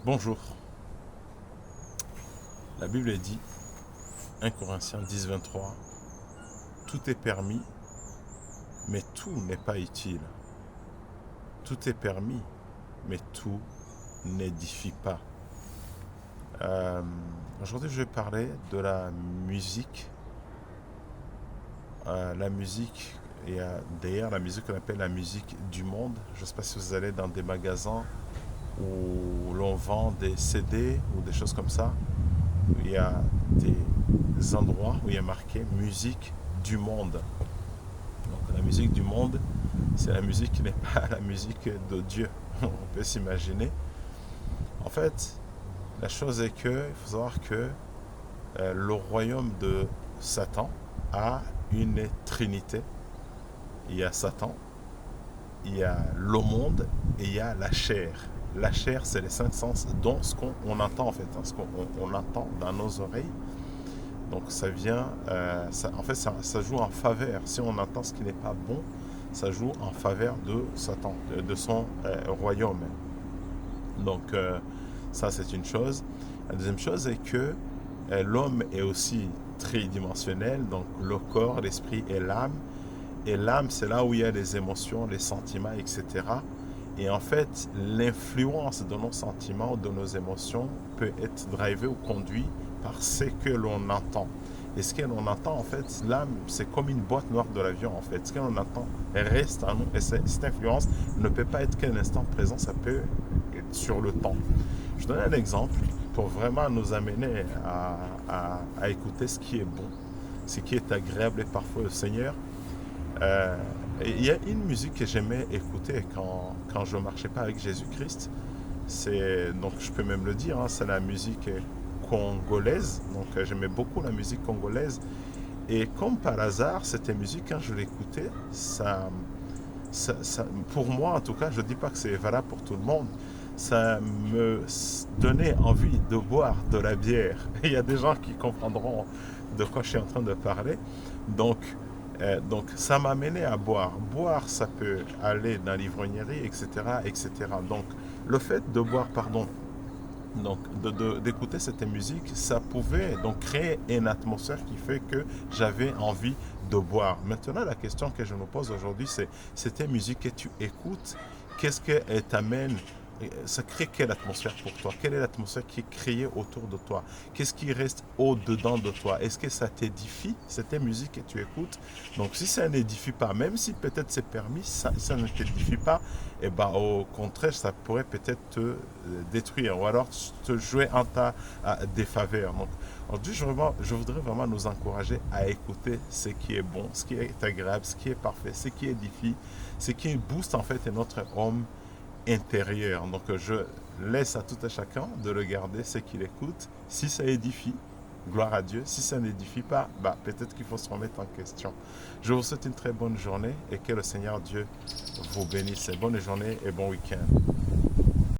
Bonjour. La Bible dit, 1 Corinthiens 10, 23, tout est permis, mais tout n'est pas utile. Tout est permis, mais tout n'édifie pas. Aujourd'hui, je vais parler de la musique. La musique, et d'ailleurs la musique qu'on appelle la musique du monde. Je ne sais pas si vous allez dans des magasins où l'on vend des CD ou des choses comme ça. Il y a des endroits où il y a marqué musique du monde. Donc la musique du monde, c'est la musique qui n'est pas la musique de Dieu. On peut s'imaginer. En fait, la chose est que, il faut savoir que le royaume de Satan a une trinité. Il y a Satan, il y a le monde et il y a la chair. La chair, c'est les cinq sens, dont ce qu'on entend en fait, hein, ce qu'on entend dans nos oreilles. Donc ça vient, en fait ça joue en faveur. Si on entend ce qui n'est pas bon, ça joue en faveur de Satan, de son royaume. Donc ça c'est une chose. La deuxième chose est que l'homme est aussi tridimensionnel, donc le corps, l'esprit et l'âme. Et l'âme, c'est là où il y a les émotions, les sentiments, etc. Et en fait, l'influence de nos sentiments, de nos émotions, peut être drivée ou conduite par ce que l'on entend. Et ce que l'on entend, en fait, l'âme, c'est comme une boîte noire de l'avion, en fait. Ce que l'on entend reste en nous. Et cette influence ne peut pas être qu'un instant présent, ça peut être sur le temps. Je donne un exemple pour vraiment nous amener à écouter ce qui est bon, ce qui est agréable et parfois au Seigneur. Euh, il y a une musique que j'aimais écouter quand je ne marchais pas avec Jésus-Christ. Donc je peux même le dire, hein, c'est la musique congolaise. Donc j'aimais beaucoup la musique congolaise. Et comme par hasard, cette musique, quand je l'écoutais, pour moi en tout cas, je ne dis pas que c'est valable pour tout le monde, ça me donnait envie de boire de la bière. Il y a des gens qui comprendront de quoi je suis en train de parler. Donc, donc ça m'a mené à boire. Boire, ça peut aller dans l'ivrognerie, etc., etc. Donc le fait de boire, pardon, donc d'écouter cette musique, ça pouvait donc créer une atmosphère qui fait que j'avais envie de boire. Maintenant, la question que je me pose aujourd'hui, c'est cette musique que tu écoutes, qu'est-ce qu'elle t'amène? Ça crée quelle atmosphère pour toi? Quelle est l'atmosphère qui est créée autour de toi? Qu'est-ce qui reste au-dedans de toi? Est-ce que ça t'édifie, cette musique que tu écoutes? Donc si ça n'édifie pas, même si peut-être c'est permis, ça ne t'édifie pas, et ben au contraire, ça pourrait peut-être te détruire ou alors te jouer en ta défaveur. Donc aujourd'hui, je voudrais vraiment nous encourager à écouter ce qui est bon, ce qui est agréable, ce qui est parfait, ce qui édifie, ce qui booste en fait notre homme intérieur. Donc je laisse à tout à chacun de regarder ce qu'il écoute. Si ça édifie, gloire à Dieu. Si ça n'édifie pas, peut-être qu'il faut se remettre en question. Je vous souhaite une très bonne journée et que le Seigneur Dieu vous bénisse. Bonne journée et bon week-end.